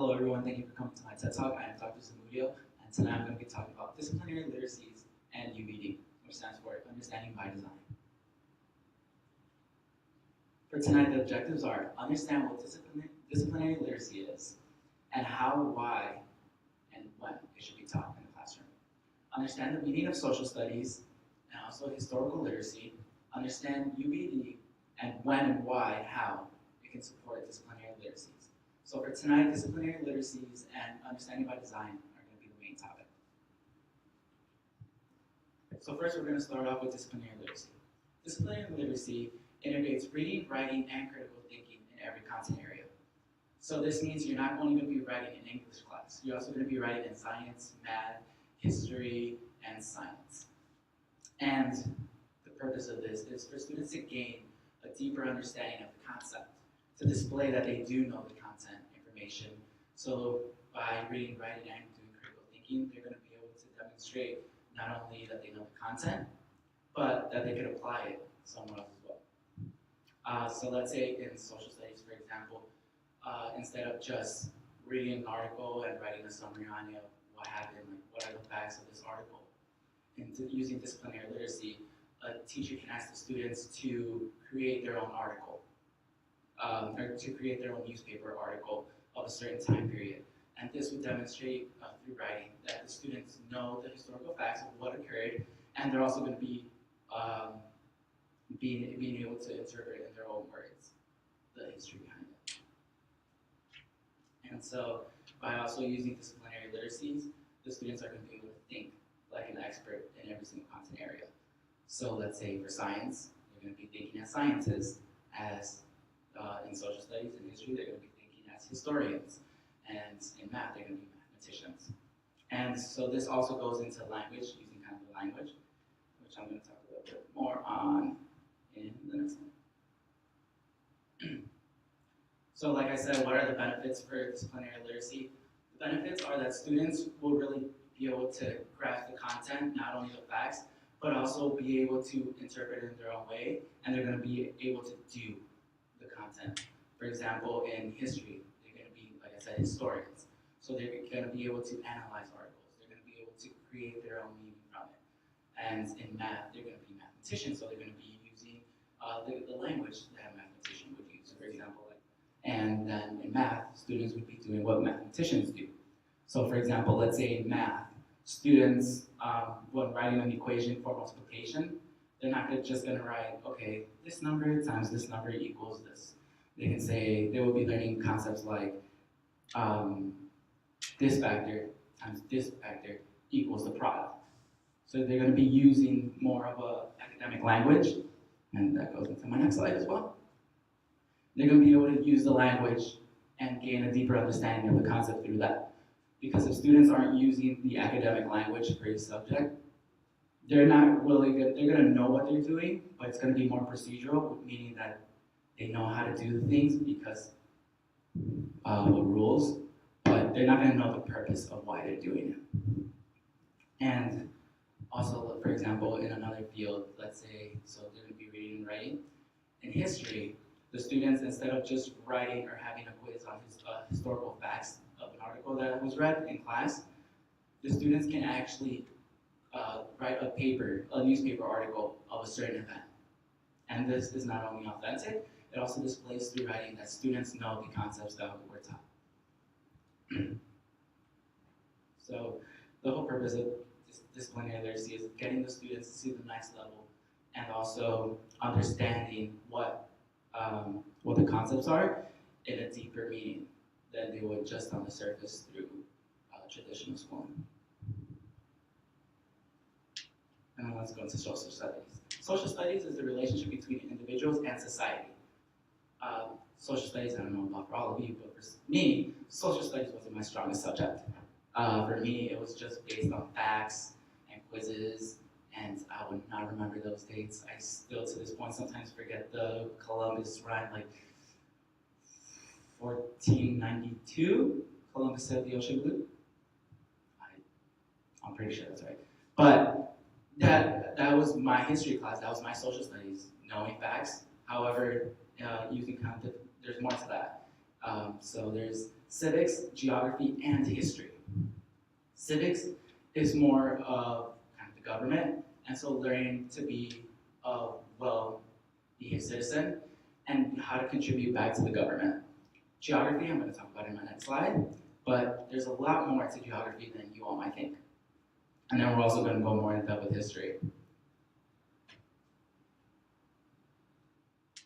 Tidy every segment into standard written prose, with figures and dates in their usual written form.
Hello everyone, thank you for coming to my TED Talk. I am Dr. Zamudio, and tonight I'm going to be talking about disciplinary literacies and UBD, which stands for Understanding by Design. For tonight, the objectives are understand what disciplinary literacy is, and how, why, and when it should be taught in the classroom. Understand the meaning of social studies, and also historical literacy, understand UBD, and when and why and how it can support disciplinary literacies. So for tonight, disciplinary literacies and understanding by design are going to be the main topic. So first, we're going to start off with disciplinary literacy. Disciplinary literacy integrates reading, writing, and critical thinking in every content area. So this means you're not only going to be writing in English class, you're also going to be writing in science, math, history, and science. And the purpose of this is for students to gain a deeper understanding of the concept, to display that they do know the content information. So by reading, writing, and doing critical thinking, they're going to be able to demonstrate not only that they know the content, but that they could apply it somewhere else as well. So let's say in social studies, for example, instead of just reading an article and writing a summary on it, what happened, like what are the facts of this article, and using disciplinary literacy, a teacher can ask the students to create their own article, or to create their own newspaper article of a certain time period. And this would demonstrate through writing that the students know the historical facts of what occurred, and they're also going to be being able to interpret in their own words the history behind it. And so by also using disciplinary literacies, the students are going to be able to think like an expert in every single content area. So let's say for science, they're going to be thinking as scientists, as in social studies and history, they're going to be thinking as historians, and in math, they're going to be mathematicians. And so this also goes into language, using kind of the language, which I'm going to talk a little bit more on in the next one. So like I said, what are the benefits for disciplinary literacy? The benefits are that students will really be able to grasp the content, not only the facts, but also be able to interpret it in their own way, and they're going to be able to do the content. For example, in history, they're going to be, like I said, historians. So they're going to be able to analyze articles. They're going to be able to create their own meaning from it. And in math, they're going to be mathematicians, so they're going to be using the language that a mathematician would use, for example. And then in math, students would be doing what mathematicians do. So for example, let's say in math, students, when writing an equation for multiplication, they're not just going to write, okay, this number times this number equals this. They can say, they will be learning concepts like this factor times this factor equals the product. So they're going to be using more of a academic language, and that goes into my next slide as well. They're going to be able to use the language and gain a deeper understanding of the concept through that. Because if students aren't using the academic language for a subject, they're not really good. They're going to know what they're doing, but it's going to be more procedural, meaning that they know how to do the things because of the rules, but they're not going to know the purpose of why they're doing it. And also, for example, in another field, let's say, so they're going to be reading and writing. In history, the students, instead of just writing or having a quiz on historical facts of an article that was read in class, the students can actually write a newspaper article of a certain event. And this is not only authentic, it also displays through writing that students know the concepts that were taught. So the whole purpose of disciplinary literacy is getting the students to see the next level and also understanding what the concepts are in a deeper meaning than they would just on the surface through traditional schooling. And then let's go into social studies. Social studies is the relationship between individuals and society. Social studies, I don't know about for all of you, but for me, social studies wasn't my strongest subject. For me, it was just based on facts and quizzes, and I would not remember those dates. I still, to this point, sometimes forget the Columbus rhyme, like 1492, Columbus sailed the ocean blue. I'm pretty sure that's right. But that was my history class, that was my social studies, knowing facts. However, using content, there's more to that. So there's civics, geography, and history. Civics is more of kind of the government, and so learning to be a well-behaved citizen and how to contribute back to the government. Geography, I'm going to talk about in my next slide, but there's a lot more to geography than you all might think. And then we're also going to go more in depth with history.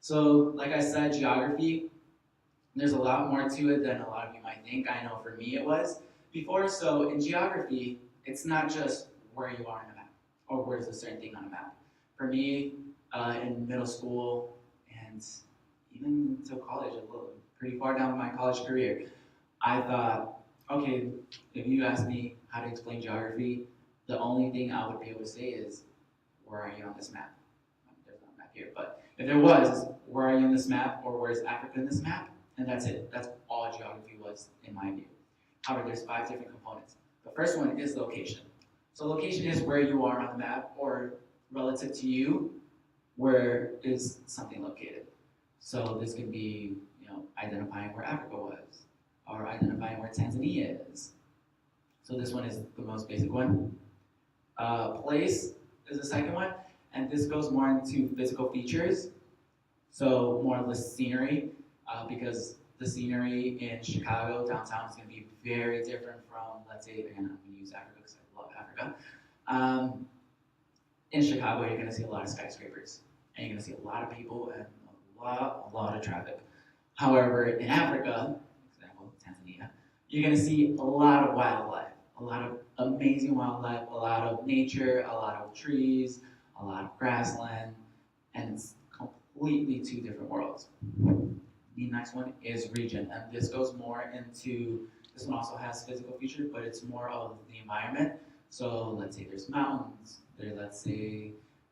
So, like I said, geography, there's a lot more to it than a lot of you might think. I know for me it was before. So in geography, it's not just where you are on a map or where's a certain thing on a map. For me, in middle school and even until college, pretty far down my college career, I thought, okay, if you ask me how to explain geography, the only thing I would be able to say is, where are you on this map? There's not a map here, but if there was, where are you on this map, or where's Africa in this map? And that's it. That's all geography was, in my view. However, there's 5 different components. The first one is location. So location is where you are on the map, or relative to you, where is something located. So this could be, identifying where Africa was, or identifying where Tanzania is. So this one is the most basic one. Place is the second one, and this goes more into physical features. So more of the scenery, because the scenery in Chicago, downtown, is going to be very different from, let's say, again, I'm going to use Africa because I love Africa. In Chicago, you're going to see a lot of skyscrapers, and you're going to see a lot of people and a lot of traffic. However, in Africa, for example, Tanzania, you're going to see a lot of wildlife, a lot of amazing wildlife, a lot of nature, a lot of trees, a lot of grassland, and it's completely 2 different worlds. The next one is region, and this goes more into, this one also has physical features, but it's more of the environment. So let's say there's mountains, let's say,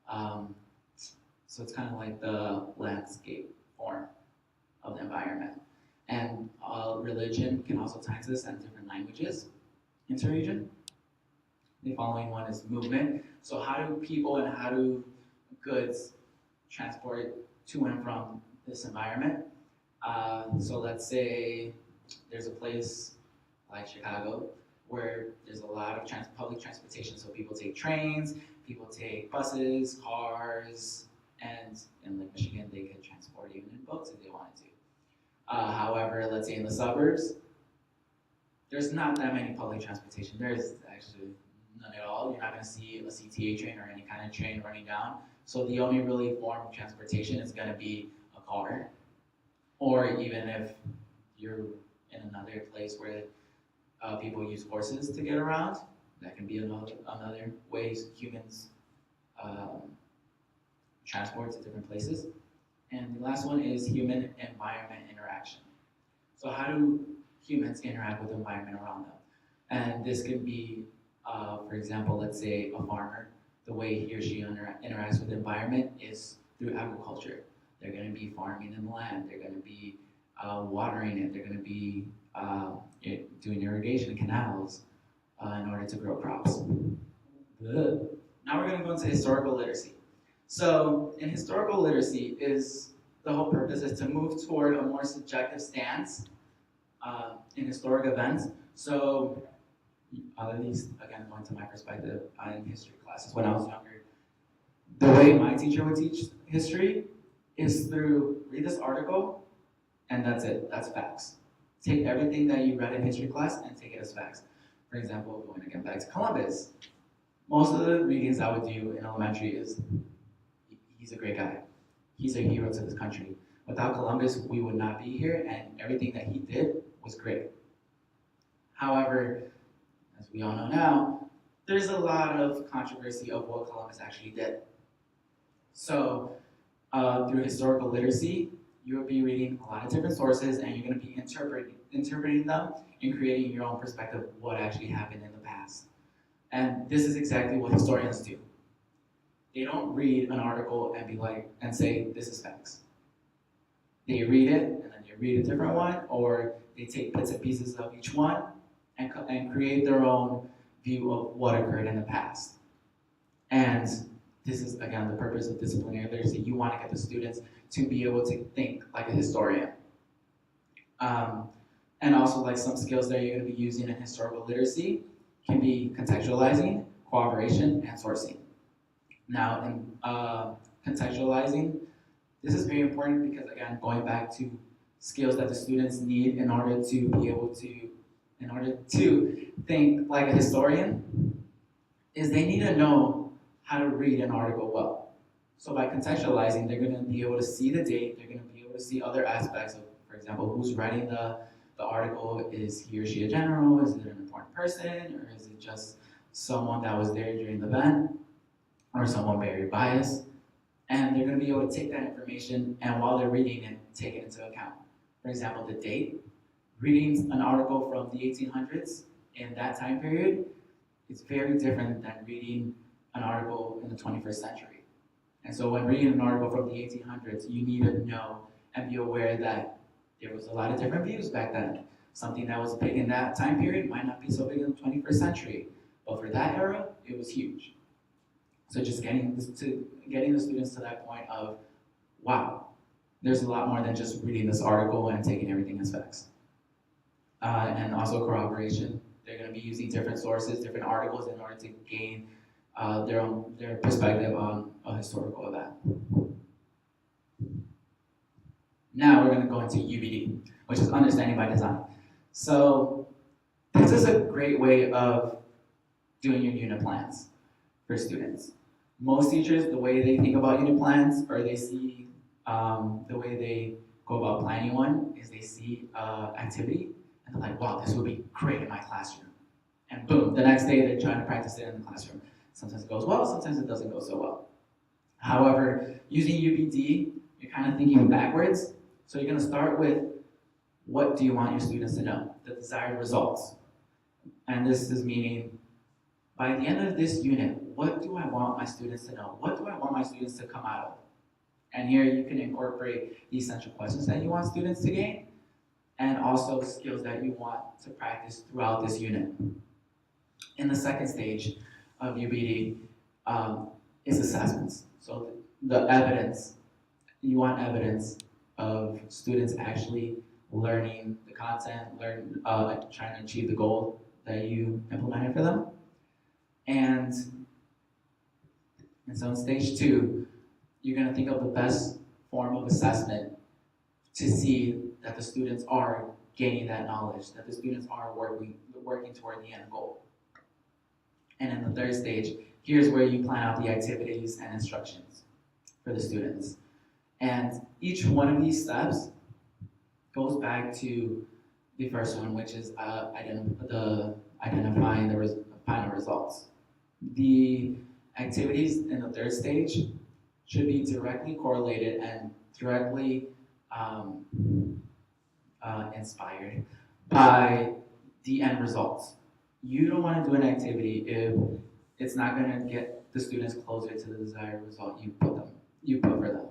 so it's kind of like the landscape form of the environment. And religion can also tie to this, and different languages, interregion. The following one is movement. So how do people and how do goods transport to and from this environment? So let's say there's a place like Chicago where there's a lot of public transportation. So people take trains, people take buses, cars, and in Lake Michigan, they could transport even in boats if they wanted to. However, let's say in the suburbs, there's not that many public transportation. There's actually none at all. You're not going to see a CTA train or any kind of train running down. So the only really form of transportation is going to be a car. Or even if you're in another place where people use horses to get around, that can be another ways humans transport to different places. And the last one is human-environment interaction. So how do humans interact with the environment around them? And this could be, for example, let's say a farmer, the way he or she interacts with the environment is through agriculture. They're going to be farming in the land. They're going to be watering it. They're going to be doing irrigation canals in order to grow crops. Good. Now we're going to go into historical literacy. So in historical literacy, the whole purpose is to move toward a more subjective stance in historic events. So at least, again, going to my perspective in history classes when I was younger, the way my teacher would teach history is through read this article, and that's it. That's facts. Take everything that you read in history class and take it as facts. For example, going again back to Columbus, most of the readings I would do in elementary is, he's a great guy. He's a hero to this country. Without Columbus, we would not be here, and everything that he did was great. However, as we all know now, there's a lot of controversy of what Columbus actually did. So, through historical literacy, you will be reading a lot of different sources, and you're going to be interpreting them and creating your own perspective of what actually happened in the past. And this is exactly what historians do. They don't read an article and say, this is facts. They read it, and then they read a different one, or they take bits and pieces of each one and create their own view of what occurred in the past. And this is, again, the purpose of disciplinary literacy. You want to get the students to be able to think like a historian. Um, and also like some skills that you're going to be using in historical literacy can be contextualizing, cooperation, and sourcing. Now, in contextualizing, this is very important because again, going back to skills that the students need in order to be able to, in order to think like a historian, is they need to know how to read an article well. So by contextualizing, they're going to be able to see the date, they're going to be able to see other aspects of, for example, who's writing the article. Is he or she a general? Is it an important person? Or is it just someone that was there during the event? Or someone very biased? And they're going to be able to take that information and while they're reading it, take it into account. For example, the date. Reading an article from the 1800s in that time period is very different than reading an article in the 21st century. And so when reading an article from the 1800s, you need to know and be aware that there was a lot of different views back then. Something that was big in that time period might not be so big in the 21st century, but for that era, it was huge. So just getting the students to that point of, wow, there's a lot more than just reading this article and taking everything as facts. And also corroboration. They're going to be using different sources, different articles in order to gain their perspective on a historical event. Now we're going to go into UBD, which is understanding by design. So this is a great way of doing your unit plans for students. Most teachers, the way they think about unit plans, or they see the way they go about planning one, is they see activity, and they're like, wow, this would be great in my classroom. And boom, the next day they're trying to practice it in the classroom. Sometimes it goes well, sometimes it doesn't go so well. However, using UBD, you're kind of thinking backwards. So you're going to start with, what do you want your students to know? The desired results. And this is meaning, by the end of this unit, what do I want my students to know? What do I want my students to come out of? And here you can incorporate the essential questions that you want students to gain, and also skills that you want to practice throughout this unit. In the second stage of UBD is assessments. So the evidence, you want evidence of students actually learning the content, trying to achieve the goal that you implemented for them. And so in stage 2, you're going to think of the best form of assessment to see that the students are gaining that knowledge, that the students are working toward the end goal. And in the third stage, here's where you plan out the activities and instructions for the students. And each one of these steps goes back to the first one, which is identifying the final results. The activities in the third stage should be directly correlated and directly inspired by the end results. You don't want to do an activity if it's not going to get the students closer to the desired result you put for them.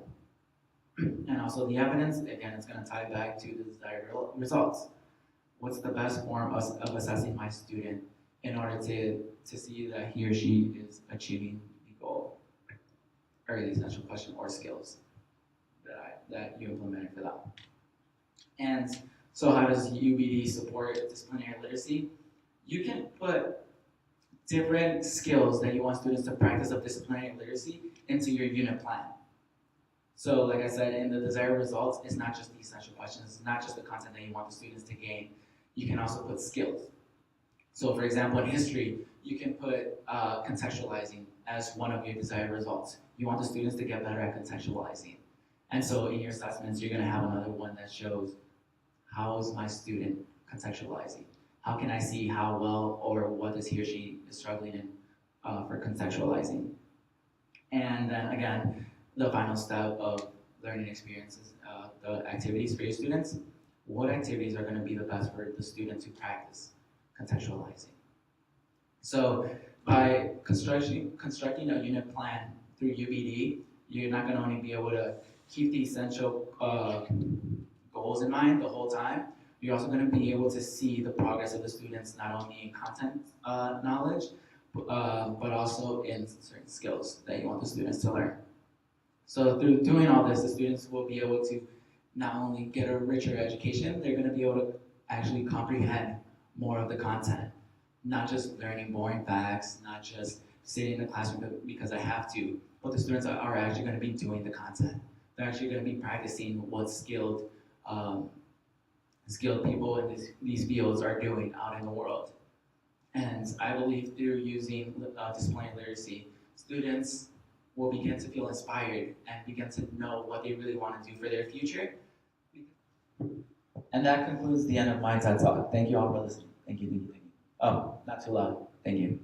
And also the evidence, again, it's going to tie back to the desired results. What's the best form of assessing my student in order to see that he or she is achieving the goal, or the essential question or skills that you implemented for them. And so how does UBD support disciplinary literacy? You can put different skills that you want students to practice of disciplinary literacy into your unit plan. So like I said, in the desired results, it's not just the essential questions, it's not just the content that you want the students to gain. You can also put skills. So for example, in history, you can put contextualizing as one of your desired results. You want the students to get better at contextualizing. And so in your assessments, you're gonna have another one that shows, how is my student contextualizing? How can I see how well or what is he or she is struggling in for contextualizing? And then again, the final step of learning experiences, the activities for your students. What activities are gonna be the best for the student to practice contextualizing? So by constructing a unit plan through UBD, you're not gonna only be able to keep the essential goals in mind the whole time, you're also going to be able to see the progress of the students, not only in content knowledge, but also in certain skills that you want the students to learn. So through doing all this, the students will be able to not only get a richer education, they're going to be able to actually comprehend more of the content, not just learning boring facts, not just sitting in the classroom because I have to, but the students are actually going to be doing the content. They're actually going to be practicing what skilled people in these fields are doing out in the world. And I believe through using disciplinary literacy, students will begin to feel inspired and begin to know what they really want to do for their future. And that concludes the end of my TED Talk. Thank you all for listening. Thank you, thank you, thank you. Oh, not too loud. Thank you.